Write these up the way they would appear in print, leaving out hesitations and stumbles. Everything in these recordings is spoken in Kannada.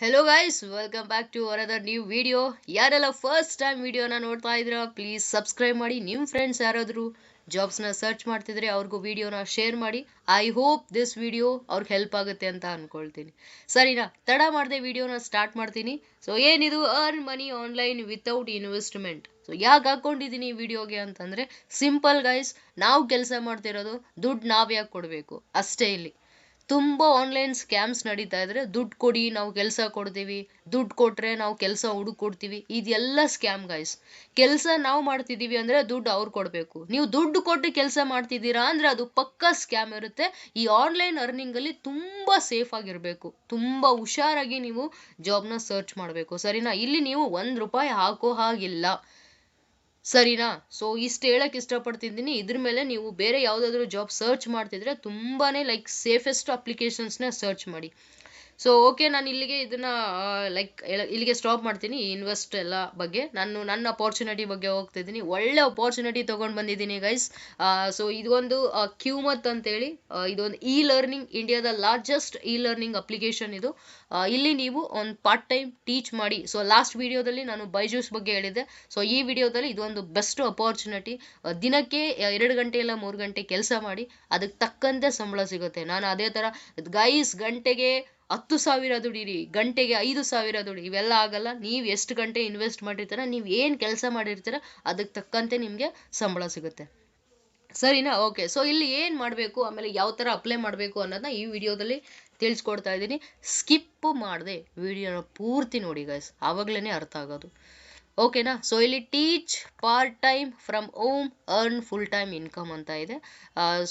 Hello guys, welcome back to another new video. ಯಾರೆಲ್ಲ ಫಸ್ಟ್ ಟೈಮ್ ವಿಡಿಯೋನ ನೋಡ್ತಾ ಇದ್ದೀರಾ ಪ್ಲೀಸ್ ಸಬ್ಸ್ಕ್ರೈಬ್ ಮಾಡಿ. ನಿಮ್ಮ ಫ್ರೆಂಡ್ಸ್ ಯಾರಾದರೂ ಜಾಬ್ಸ್ನ ಸರ್ಚ್ ಮಾಡ್ತಿದ್ರೆ ಅವ್ರಿಗೂ ವಿಡಿಯೋನ ಶೇರ್ ಮಾಡಿ. ಐ ಹೋಪ್ ದಿಸ್ ವಿಡಿಯೋ ಅವ್ರಿಗೆ ಹೆಲ್ಪ್ ಆಗುತ್ತೆ ಅಂತ ಅನ್ಕೊಳ್ತೀನಿ. ಸರಿನಾ, ತಡ ಮಾಡದೆ ವಿಡಿಯೋನ ಸ್ಟಾರ್ಟ್ ಮಾಡ್ತೀನಿ. ಸೊ ಏನಿದು earn money online without investment. So ಯಾಕೆ ಹಾಕೊಂಡಿದ್ದೀನಿ ಈ ವಿಡಿಯೋಗೆ ಅಂತಂದರೆ ಸಿಂಪಲ್ ಗೈಸ್, ನಾವು ಕೆಲಸ ಮಾಡ್ತಿರೋದು ದುಡ್ಡು ನಾವು ಯಾಕೆ ಕೊಡಬೇಕು ಅಷ್ಟೇ. ಇಲ್ಲಿ ತುಂಬ ಆನ್ಲೈನ್ ಸ್ಕ್ಯಾಮ್ಸ್ ನಡೀತಾ ಇದ್ರೆ ದುಡ್ಡು ಕೊಡಿ ನಾವು ಕೆಲಸ ಕೊಡ್ತೀವಿ, ದುಡ್ಡು ಕೊಟ್ರೆ ನಾವು ಕೆಲಸ ಹುಡುಕೊಡ್ತೀವಿ, ಇದೆಲ್ಲ ಸ್ಕ್ಯಾಮ್ ಗೈಸ್. ಕೆಲಸ ನಾವು ಮಾಡ್ತಿದ್ದೀವಿ ಅಂದರೆ ದುಡ್ಡು ಅವ್ರು ಕೊಡಬೇಕು. ನೀವು ದುಡ್ಡು ಕೊಟ್ಟು ಕೆಲಸ ಮಾಡ್ತಿದ್ದೀರಾ ಅಂದರೆ ಅದು ಪಕ್ಕಾ ಸ್ಕ್ಯಾಮ್ ಇರುತ್ತೆ. ಈ ಆನ್ಲೈನ್ ಅರ್ನಿಂಗಲ್ಲಿ ತುಂಬ ಸೇಫ್ ಆಗಿರಬೇಕು, ತುಂಬ ಹುಷಾರಾಗಿ ನೀವು ಜಾಬ್ನ ಸರ್ಚ್ ಮಾಡಬೇಕು. ಸರಿನಾ, ಇಲ್ಲಿ ನೀವು ₹1 ಹಾಕೋ ಹಾಗಿಲ್ಲ. ಸರಿನಾ, ಸೊ ಇಷ್ಟು ಹೇಳಕ್ ಇಷ್ಟಪಡ್ತಿದ್ದೀನಿ. ಇದ್ರ ಮೇಲೆ ನೀವು ಬೇರೆ ಯಾವುದಾದ್ರೂ ಜಾಬ್ ಸರ್ಚ್ ಮಾಡ್ತಿದ್ರೆ ತುಂಬಾನೇ ಸೇಫೆಸ್ಟ್ ಅಪ್ಲಿಕೇಶನ್ಸ್ನ ಸರ್ಚ್ ಮಾಡಿ. ಸೊ ಓಕೆ, ನಾನು ಇಲ್ಲಿಗೆ ಇದನ್ನ ಇಲ್ಲಿಗೆ ಸ್ಟಾಪ್ ಮಾಡ್ತೀನಿ. ಈ ಇನ್ವೆಸ್ಟ್ ಎಲ್ಲ ಬಗ್ಗೆ ನನ್ನ ಅಪಾರ್ಚುನಿಟಿ ಬಗ್ಗೆ ಹೋಗ್ತಿದ್ದೀನಿ. ಒಳ್ಳೆ ಅಪಾರ್ಚುನಿಟಿ ತೊಗೊಂಡು ಬಂದಿದ್ದೀನಿ ಗೈಸ್. ಸೊ ಇದೊಂದು ಕ್ಯೂಮತ್ ಅಂತೇಳಿ, ಇದೊಂದು ಇ ಲರ್ನಿಂಗ್, ಇಂಡಿಯಾದ ಲಾರ್ಜೆಸ್ಟ್ ಇ ಲರ್ನಿಂಗ್ ಅಪ್ಲಿಕೇಶನ್ ಇದು. ಇಲ್ಲಿ ನೀವು ಒಂದು ಪಾರ್ಟ್ ಟೈಮ್ ಟೀಚ್ ಮಾಡಿ. ಸೊ ಲಾಸ್ಟ್ ವಿಡಿಯೋದಲ್ಲಿ ನಾನು ಬೈಜೂಸ್ ಬಗ್ಗೆ ಹೇಳಿದ್ದೆ. ಸೊ ಈ ವಿಡಿಯೋದಲ್ಲಿ ಇದೊಂದು ಬೆಸ್ಟ್ ಅಪಾರ್ಚುನಿಟಿ. ದಿನಕ್ಕೆ 2 ಗಂಟೆ ಇಲ್ಲ 3 ಗಂಟೆ ಕೆಲಸ ಮಾಡಿ, ಅದಕ್ಕೆ ತಕ್ಕಂತೆ ಸಂಬಳ ಸಿಗುತ್ತೆ. ನಾನು ಅದೇ ಥರ ಗೈಸ್ ಗಂಟೆಗೆ 10,000 ದುಡೀರಿ, ಗಂಟೆಗೆ 5,000 ದುಡಿ, ಇವೆಲ್ಲ ಆಗಲ್ಲ. ನೀವು ಎಷ್ಟು ಗಂಟೆ ಇನ್ವೆಸ್ಟ್ ಮಾಡಿರ್ತೀರ, ನೀವು ಏನು ಕೆಲಸ ಮಾಡಿರ್ತೀರ ಅದಕ್ಕೆ ತಕ್ಕಂತೆ ನಿಮಗೆ ಸಂಬಳ ಸಿಗುತ್ತೆ. ಸರಿನಾ, ಓಕೆ. ಸೊ ಇಲ್ಲಿ ಏನು ಮಾಡಬೇಕು, ಆಮೇಲೆ ಯಾವ ಥರ ಅಪ್ಲೈ ಮಾಡಬೇಕು ಅನ್ನೋದನ್ನ ಈ ವಿಡಿಯೋದಲ್ಲಿ ತಿಳಿಸ್ಕೊಡ್ತಾ ಇದ್ದೀನಿ. ಸ್ಕಿಪ್ ಮಾಡದೆ ವಿಡಿಯೋನ ಪೂರ್ತಿ ನೋಡಿ ಗೈಸ್, ಆವಾಗಲೇ ಅರ್ಥ ಆಗೋದು. ಓಕೆನಾ. ಸೊ ಇಲ್ಲಿ teach part time from home earn full time income ಅಂತ ಇದೆ.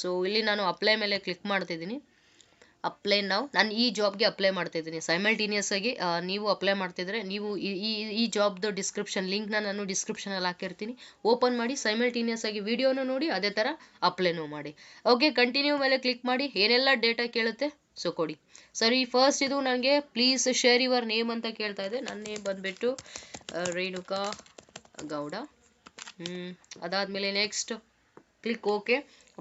ಸೊ ಇಲ್ಲಿ ನಾನು ಅಪ್ಲೈ ಮೇಲೆ ಕ್ಲಿಕ್ ಮಾಡ್ತಿದ್ದೀನಿ. ಅಪ್ಲೈ ನಾವು ನಾನು ಈ ಜಾಬ್ಗೆ ಅಪ್ಲೈ ಮಾಡ್ತಿದ್ದೀನಿ ಸೈಮಲ್ಟೇನಿಯಸ್ ಆಗಿ. ನೀವು ಅಪ್ಲೈ ಮಾಡ್ತಿದ್ರೆ ನೀವು ಈ ಜಾಬ್ದು ಡಿಸ್ಕ್ರಿಪ್ಷನ್ ಲಿಂಕ್ನ ನಾನು ಡಿಸ್ಕ್ರಿಪ್ಷನಲ್ಲಿ ಹಾಕಿರ್ತೀನಿ. ಓಪನ್ ಮಾಡಿ ಸೈಮಲ್ಟೇನಿಯಸ್ ಆಗಿ ವಿಡಿಯೋನು ನೋಡಿ, ಅದೇ ಥರ ಅಪ್ಲೈನೂ ಮಾಡಿ. ಓಕೆ, ಕಂಟಿನ್ಯೂ ಮೇಲೆ ಕ್ಲಿಕ್ ಮಾಡಿ. ಏನೆಲ್ಲ ಡೇಟಾ ಕೇಳುತ್ತೆ ಸೊ ಕೊಡಿ. ಸರಿ, ಫಸ್ಟ್ ಇದು ನನಗೆ ಪ್ಲೀಸ್ ಶೇರ್ ಯುವರ್ ನೇಮ್ ಅಂತ ಕೇಳ್ತಾ ಇದೆ. ನನ್ನ ನೇಮ್ ಬಂದುಬಿಟ್ಟು ರೇಣುಕಾ ಗೌಡ. ಅದಾದಮೇಲೆ next click okay.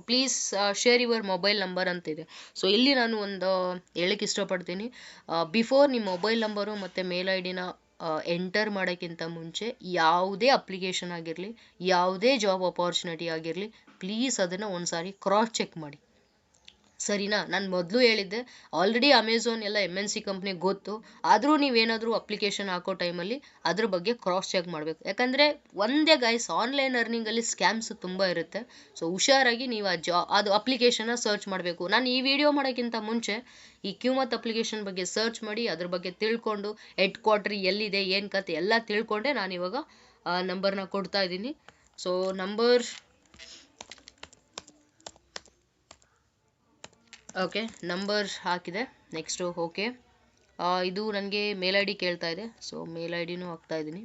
Please share your mobile number ಅಂತಿದೆ. ಸೊ ಇಲ್ಲಿ ನಾನು ಒಂದು ಹೇಳಕ್ಕೆ ಇಷ್ಟಪಡ್ತೀನಿ, ಬಿಫೋರ್ ನಿಮ್ಮ ಮೊಬೈಲ್ ನಂಬರು ಮತ್ತು ಮೇಲ್ ಐ ಡಿನ ಎಂಟರ್ ಮಾಡೋಕ್ಕಿಂತ ಮುಂಚೆ ಯಾವುದೇ ಅಪ್ಲಿಕೇಶನ್ ಆಗಿರಲಿ, ಯಾವುದೇ ಜಾಬ್ ಅಪಾರ್ಚುನಿಟಿ ಆಗಿರಲಿ, ಪ್ಲೀಸ್ ಅದನ್ನು ಒಂದು ಸಾರಿ ಕ್ರಾಸ್ ಚೆಕ್ ಮಾಡಿ. ಸರಿನಾ, ನಾನು ಮೊದಲು ಹೇಳಿದ್ದೆ, ಆಲ್ರೆಡಿ ಅಮೆಝಾನ್ ಎಲ್ಲ MNC ಕಂಪ್ನಿಗೆ ಗೊತ್ತು. ಆದರೂ ನೀವೇನಾದರೂ ಅಪ್ಲಿಕೇಶನ್ ಹಾಕೋ ಟೈಮಲ್ಲಿ ಅದ್ರ ಬಗ್ಗೆ ಕ್ರಾಸ್ ಚೆಕ್ ಮಾಡಬೇಕು. ಯಾಕಂದರೆ ಒಂದೇ ಗೈಸ್, ಆನ್ಲೈನ್ ಅರ್ನಿಂಗಲ್ಲಿ ಸ್ಕ್ಯಾಮ್ಸ್ ತುಂಬ ಇರುತ್ತೆ. ಸೊ ಹುಷಾರಾಗಿ ನೀವು ಅದು ಅಪ್ಲಿಕೇಶನ್ನ ಸರ್ಚ್ ಮಾಡಬೇಕು. ನಾನು ಈ ವಿಡಿಯೋ ಮಾಡೋಕ್ಕಿಂತ ಮುಂಚೆ ಈ ಕ್ಯೂಮತ್ ಅಪ್ಲಿಕೇಶನ್ ಬಗ್ಗೆ ಸರ್ಚ್ ಮಾಡಿ ಅದ್ರ ಬಗ್ಗೆ ತಿಳ್ಕೊಂಡು ಹೆಡ್ ಕ್ವಾರ್ಟರ್ ಎಲ್ಲಿದೆ, ಏನು ಕತೆ ಎಲ್ಲ ತಿಳ್ಕೊಂಡೆ ನಾನು ಇವಾಗ ನಂಬರ್ನ ಕೊಡ್ತಾ ಇದ್ದೀನಿ. ಸೊ ನಂಬರ್ ಓಕೆ, ನಂಬರ್ ಹಾಕಿದೆ. Next okay. ಇದು ನನಗೆ ಮೇಲ್ ಐ ಡಿ ಕೇಳ್ತಾ ಇದೆ. ಸೊ ಮೇಲ್ ಐ ಡಿನೂ ಹಾಕ್ತಾ ಇದ್ದೀನಿ.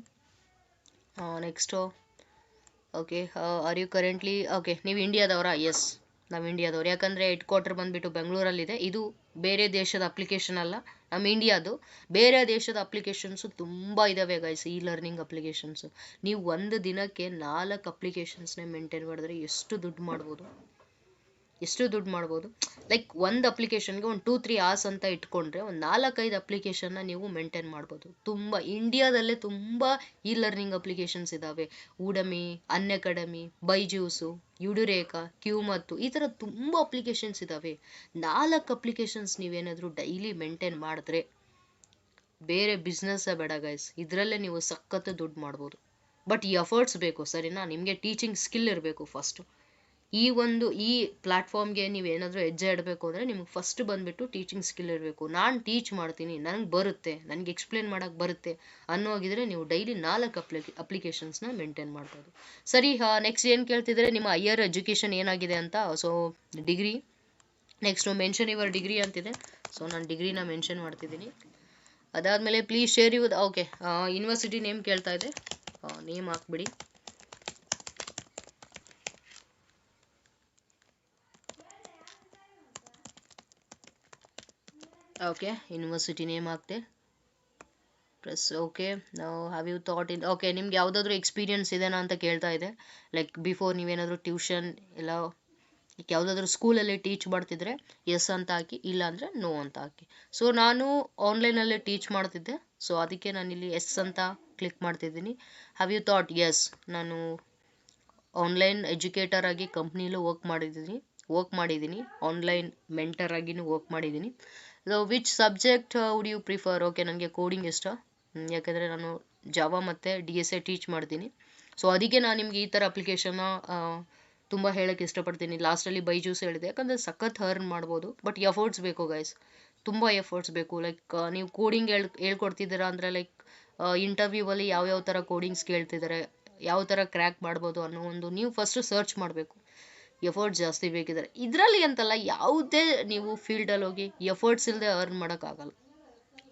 Next okay, are you currently okay, ನೀವು ಇಂಡಿಯಾದವರಾ? ಎಸ್, ನಾವು ಇಂಡಿಯಾದವ್ರು. ಯಾಕಂದರೆ ಹೆಡ್ ಕ್ವಾರ್ಟರ್ ಬಂದುಬಿಟ್ಟು ಬೆಂಗಳೂರಲ್ಲಿದೆ. ಇದು ಬೇರೆ ದೇಶದ ಅಪ್ಲಿಕೇಶನ್ ಅಲ್ಲ, ನಮ್ಮ ಇಂಡಿಯಾದು. ಬೇರೆ ದೇಶದ ಅಪ್ಲಿಕೇಶನ್ಸು ತುಂಬ ಇದ್ದಾವೆ ಗೈಸ್, ಇ ಲರ್ನಿಂಗ್ ಅಪ್ಲಿಕೇಶನ್ಸು. ನೀವು ಒಂದು ದಿನಕ್ಕೆ 4 ಅಪ್ಲಿಕೇಶನ್ಸ್ನೇ ಮೇಂಟೈನ್ ಮಾಡಿದ್ರೆ ಎಷ್ಟು ದುಡ್ಡು ಮಾಡ್ಬೋದು. ಒಂದು ಅಪ್ಲಿಕೇಶನ್ಗೆ ಒಂದು 2-3 hours ಅಂತ ಇಟ್ಕೊಂಡ್ರೆ ಒಂದು 4-5 ಅಪ್ಲಿಕೇಶನ್ನ ನೀವು ಮೇಂಟೈನ್ ಮಾಡ್ಬೋದು. ತುಂಬ ಇಂಡಿಯಾದಲ್ಲೇ ತುಂಬ ಇ ಲರ್ನಿಂಗ್ ಅಪ್ಲಿಕೇಶನ್ಸ್ ಇದ್ದಾವೆ. ಉಡಮಿ, ಅನ್ಅಕಾಡೆಮಿ, ಬೈಜೂಸು, ಯುಡುರೇಕಾ, ಕ್ಯೂಮತ್ತು, ಈ ಥರ ತುಂಬ ಅಪ್ಲಿಕೇಶನ್ಸ್ ಇದ್ದಾವೆ. 4 ಅಪ್ಲಿಕೇಶನ್ಸ್ ನೀವೇನಾದರೂ ಡೈಲಿ ಮೇಂಟೈನ್ ಮಾಡಿದ್ರೆ ಬೇರೆ ಬಿಸ್ನೆಸ್ಸೇ ಬೇಡ ಗೈಸ್, ಇದರಲ್ಲೇ ನೀವು ಸಖತ್ತು ದುಡ್ಡು ಮಾಡ್ಬೋದು. ಬಟ್ ಈ ಎಫರ್ಟ್ಸ್ ಬೇಕು. ಸರಿನಾ, ನಿಮಗೆ ಟೀಚಿಂಗ್ ಸ್ಕಿಲ್ ಇರಬೇಕು ಫಸ್ಟು. ಈ ಪ್ಲ್ಯಾಟ್ಫಾರ್ಮ್ಗೆ ನೀವು ಏನಾದರೂ ಹೆಜ್ಜೆ ಇಡಬೇಕು ಅಂದರೆ ನಿಮ್ಗೆ ಫಸ್ಟ್ ಬಂದುಬಿಟ್ಟು ಟೀಚಿಂಗ್ ಸ್ಕಿಲ್ ಇರಬೇಕು. ನಾನು ಟೀಚ್ ಮಾಡ್ತೀನಿ, ನನಗೆ ಬರುತ್ತೆ, ನನಗೆ ಎಕ್ಸ್ಪ್ಲೇನ್ ಮಾಡೋಕ್ಕೆ ಬರುತ್ತೆ ಅನ್ನೋಗಿದ್ರೆ ನೀವು ಡೈಲಿ 4 ಅಪ್ಲಿಕೇಶನ್ಸ್ನ ಮೇಂಟೈನ್ ಮಾಡ್ಬೋದು. ಸರಿ, ನೆಕ್ಸ್ಟ್ ಏನು ಕೇಳ್ತಿದ್ರೆ ನಿಮ್ಮ ಹೈಯರ್ ಎಜುಕೇಷನ್ ಏನಾಗಿದೆ ಅಂತ. So degree. Next mention your degree ಅಂತಿದೆ. ಸೊ ನಾನು ಡಿಗ್ರಿನ ಮೆನ್ಷನ್ ಮಾಡ್ತಿದ್ದೀನಿ. ಅದಾದಮೇಲೆ please share your okay, university name ಕೇಳ್ತಾ ಇದೆ. ನೇಮ್ ಹಾಕ್ಬಿಡಿ. ಓಕೆ, ಯೂನಿವರ್ಸಿಟಿ ನೇಮ್ ಹಾಕ್ತೆ. Plus okay. ನಾವು have you thought in okay, ನಿಮ್ಗೆ ಯಾವುದಾದ್ರೂ ಎಕ್ಸ್ಪೀರಿಯನ್ಸ್ ಇದೆನಾ ಅಂತ ಕೇಳ್ತಾ ಇದೆ. ಬಿಫೋರ್ ನೀವೇನಾದರೂ ಟ್ಯೂಷನ್ ಇಲ್ಲ ಯಾವುದಾದ್ರೂ ಸ್ಕೂಲಲ್ಲಿ ಟೀಚ್ ಮಾಡ್ತಿದ್ರೆ ಎಸ್ ಅಂತ ಹಾಕಿ, ಇಲ್ಲ ಅಂದರೆ ನೋ ಅಂತ ಹಾಕಿ. ಸೊ ನಾನು ಆನ್ಲೈನಲ್ಲೇ ಟೀಚ್ ಮಾಡ್ತಿದ್ದೆ, ಸೊ ಅದಕ್ಕೆ ನಾನಿಲ್ಲಿ ಎಸ್ ಅಂತ ಕ್ಲಿಕ್ ಮಾಡ್ತಿದ್ದೀನಿ. Have you thought? ಎಸ್, ನಾನು ಆನ್ಲೈನ್ ಎಜುಕೇಟರ್ ಆಗಿ ಕಂಪ್ನಿಲೂ ವರ್ಕ್ ಮಾಡಿದ್ದೀನಿ, ಆನ್ಲೈನ್ ಮೆಂಟರ್ ಆಗಿನೂ ವರ್ಕ್ ಮಾಡಿದ್ದೀನಿ. So which subject would you prefer? Okay, ನನಗೆ ಕೋಡಿಂಗ್ ಇಷ್ಟ, ಯಾಕೆಂದರೆ ನಾನು ಜಾವಾ ಮತ್ತು DSA ಟೀಚ್ ಮಾಡ್ತೀನಿ. ಸೊ ಅದಕ್ಕೆ ನಾನು ನಿಮಗೆ ಈ ಥರ ಅಪ್ಲಿಕೇಶನ್ನ ತುಂಬ ಹೇಳೋಕ್ಕೆ ಇಷ್ಟಪಡ್ತೀನಿ. ಲಾಸ್ಟಲ್ಲಿ ಬೈಜೂಸ್ ಹೇಳಿದೆ, ಯಾಕಂದರೆ ಸಖತ್ ಅರ್ನ್ ಮಾಡ್ಬೋದು, ಬಟ್ ಎಫರ್ಟ್ಸ್ ಬೇಕು ಗೈಸ್, ತುಂಬ ಎಫರ್ಟ್ಸ್ ಬೇಕು. ಲೈಕ್ ನೀವು ಕೋಡಿಂಗ್ ಹೇಳ್ಕೊಡ್ತಿದ್ದೀರಾ ಅಂದರೆ ಲೈಕ್ ಇಂಟರ್ವ್ಯೂವಲ್ಲಿ ಯಾವ್ಯಾವ ಥರ ಕೋಡಿಂಗ್ಸ್ ಕೇಳ್ತಿದ್ದಾರೆ, ಯಾವ ಥರ ಕ್ರ್ಯಾಕ್ ಮಾಡ್ಬೋದು ಅನ್ನೋ ಒಂದು ನೀವು ಫಸ್ಟು ಸರ್ಚ್ ಮಾಡಬೇಕು. ಎಫರ್ಟ್ಸ್ ಜಾಸ್ತಿ ಬೇಕಿದ್ದಾರೆ ಇದರಲ್ಲಿ ಅಂತಲ್ಲ, ಯಾವುದೇ ನೀವು ಫೀಲ್ಡಲ್ಲಿ ಹೋಗಿ ಎಫರ್ಟ್ಸ್ ಇಲ್ಲದೆ ಅರ್ನ್ ಮಾಡೋಕ್ಕಾಗಲ್ಲ.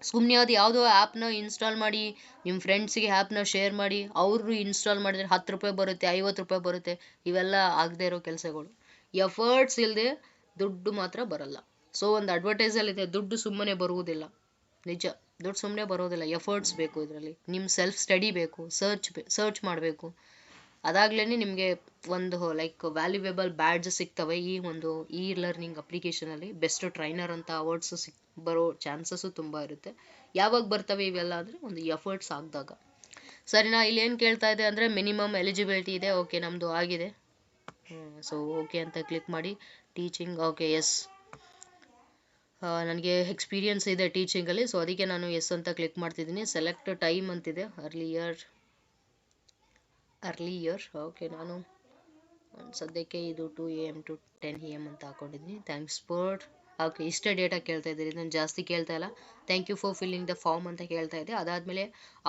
ಸುಮ್ಮನೆ ಅದು ಯಾವುದೋ ಆ್ಯಪ್ನ ಇನ್ಸ್ಟಾಲ್ ಮಾಡಿ ನಿಮ್ಮ ಫ್ರೆಂಡ್ಸಿಗೆ ಆ್ಯಪ್ನ ಶೇರ್ ಮಾಡಿ, ಅವರು ಇನ್ಸ್ಟಾಲ್ ಮಾಡಿದ್ರೆ 10 ರೂಪಾಯಿ ಬರುತ್ತೆ, 50 ರೂಪಾಯಿ ಬರುತ್ತೆ, ಇವೆಲ್ಲ ಆಗದೆ ಇರೋ ಕೆಲಸಗಳು. ಎಫರ್ಟ್ಸ್ ಇಲ್ಲದೆ ದುಡ್ಡು ಮಾತ್ರ ಬರಲ್ಲ. ಸೊ ಒಂದು ಅಡ್ವರ್ಟೈಸಲ್ಲಿದೆ, ದುಡ್ಡು ಸುಮ್ಮನೆ ಬರುವುದಿಲ್ಲ. ನಿಜ, ದುಡ್ಡು ಸುಮ್ಮನೆ ಬರೋದಿಲ್ಲ, ಎಫರ್ಟ್ಸ್ ಬೇಕು ಇದರಲ್ಲಿ. ನಿಮ್ಮ ಸೆಲ್ಫ್ ಸ್ಟಡಿ ಬೇಕು, ಸರ್ಚ್ ಮಾಡಬೇಕು. ಅದಾಗ್ಲೇ ನಿಮಗೆ ಒಂದು ಲೈಕ್ ವ್ಯಾಲ್ಯೂಯೇಬಲ್ ಬ್ಯಾಡ್ಜ್ ಸಿಗ್ತವೆ ಈ ಲರ್ನಿಂಗ್ ಅಪ್ಲಿಕೇಶನಲ್ಲಿ. ಬೆಸ್ಟ್ ಟ್ರೈನರ್ ಅಂತ ಅವಾರ್ಡ್ಸು ಬರೋ ಚಾನ್ಸಸ್ಸು ತುಂಬ ಇರುತ್ತೆ. ಯಾವಾಗ ಬರ್ತವೆ ಇವೆಲ್ಲ ಅಂದರೆ ಒಂದು ಎಫರ್ಟ್ಸ್ ಆಗಿದಾಗ. ಸರಿನಾ? ಇಲ್ಲಿ ಏನು ಕೇಳ್ತಾ ಇದೆ ಅಂದರೆ ಮಿನಿಮಮ್ ಎಲಿಜಿಬಿಲಿಟಿ ಇದೆ. ಓಕೆ, ನಮ್ಮದು ಆಗಿದೆ. ಸೊ ಓಕೆ ಅಂತ ಕ್ಲಿಕ್ ಮಾಡಿ. ಟೀಚಿಂಗ್, ಓಕೆ, ಎಸ್, ನನಗೆ ಎಕ್ಸ್ಪೀರಿಯನ್ಸ್ ಇದೆ ಟೀಚಿಂಗಲ್ಲಿ, ಸೊ ಅದಕ್ಕೆ ನಾನು ಎಸ್ ಅಂತ ಕ್ಲಿಕ್ ಮಾಡ್ತಿದ್ದೀನಿ. ಸೆಲೆಕ್ಟ್ ಟೈಮ್ ಅಂತಿದೆ, ಅರ್ಲಿ ಇಯರ್. ಓಕೆ, ನಾನು ಸದ್ಯಕ್ಕೆ ಇದು 2 AM to 10 AM ಅಂತ ಹಾಕೊಂಡಿದ್ದೀನಿ. ಥ್ಯಾಂಕ್ಸ್ ಫಾರ್, ಓಕೆ, ಇಷ್ಟೇ ಡೇಟಾ ಕೇಳ್ತಾ ಇದ್ದೀರಿ, ನಾನು ಜಾಸ್ತಿ ಕೇಳ್ತಾ ಇಲ್ಲ. Thank you for filling the form ಅಂತ ಕೇಳ್ತಾ ಇದೆ. ಅದಾದಮೇಲೆ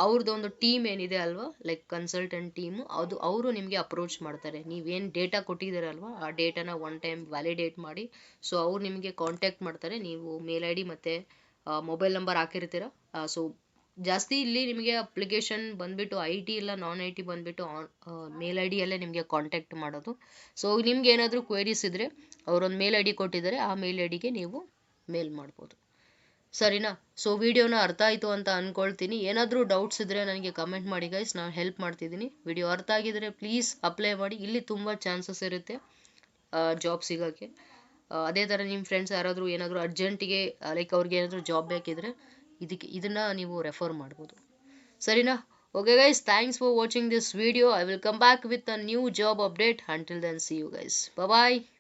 ಅವ್ರದ್ದು ಒಂದು ಟೀಮ್ ಏನಿದೆ ಅಲ್ವಾ, ಲೈಕ್ ಕನ್ಸಲ್ಟೆಂಟ್ ಟೀಮು, ಅವರು ನಿಮಗೆ ಅಪ್ರೋಚ್ ಮಾಡ್ತಾರೆ. ನೀವೇನು ಡೇಟಾ ಕೊಟ್ಟಿದ್ದೀರಲ್ವ, ಆ ಡೇಟಾನ 1 time ವ್ಯಾಲಿಡೇಟ್ ಮಾಡಿ, ಸೊ ಅವ್ರು ನಿಮಗೆ ಕಾಂಟ್ಯಾಕ್ಟ್ ಮಾಡ್ತಾರೆ. ನೀವು ಮೇಲ್ ID ಮತ್ತು ಮೊಬೈಲ್ ನಂಬರ್ ಹಾಕಿರ್ತೀರ. ಸೊ ಜಾಸ್ತಿ ಇಲ್ಲಿ ನಿಮಗೆ ಅಪ್ಲಿಕೇಶನ್ ಬಂದುಬಿಟ್ಟು IT ಇಲ್ಲ ನಾನ್ IT ಬಂದುಬಿಟ್ಟು ಮೇಲ್ IDಯಲ್ಲೇ ನಿಮಗೆ ಕಾಂಟ್ಯಾಕ್ಟ್ ಮಾಡೋದು. ಸೊ ನಿಮ್ಗೆ ಏನಾದರೂ ಕ್ವೇರೀಸ್ ಇದ್ದರೆ ಅವರೊಂದು ಮೇಲ್ ID ಕೊಟ್ಟಿದ್ದಾರೆ, ಆ ಮೇಲ್ IDಗೆ ನೀವು ಮೇಲ್ ಮಾಡ್ಬೋದು. ಸರಿನಾ? ಸೊ ವಿಡಿಯೋನ ಅರ್ಥ ಆಯಿತು ಅಂತ ಅಂದ್ಕೊಳ್ತೀನಿ. ಏನಾದರೂ ಡೌಟ್ಸ್ ಇದ್ದರೆ ನನಗೆ ಕಮೆಂಟ್ ಮಾಡಿ ಗೈಸ್, ನಾನು ಹೆಲ್ಪ್ ಮಾಡ್ತಿದ್ದೀನಿ. ವಿಡಿಯೋ ಅರ್ಥ ಆಗಿದರೆ ಪ್ಲೀಸ್ ಅಪ್ಲೈ ಮಾಡಿ, ಇಲ್ಲಿ ತುಂಬ ಚಾನ್ಸಸ್ ಇರುತ್ತೆ ಜಾಬ್ ಸಿಗೋಕ್ಕೆ. ಅದೇ ಥರ ನಿಮ್ಮ ಫ್ರೆಂಡ್ಸ್ ಯಾರಾದರೂ ಏನಾದರೂ ಅರ್ಜೆಂಟಿಗೆ ಲೈಕ್ ಅವ್ರಿಗೆ ಏನಾದರೂ ಜಾಬ್ ಬೇಕಿದ್ರೆ ಇದನ್ನು ನೀವು ರೆಫರ್ ಮಾಡ್ಬೋದು. ಸರಿನಾ? Okay guys, thanks for watching this video. I will come back with a new job update. Until then, see you guys. Bye bye.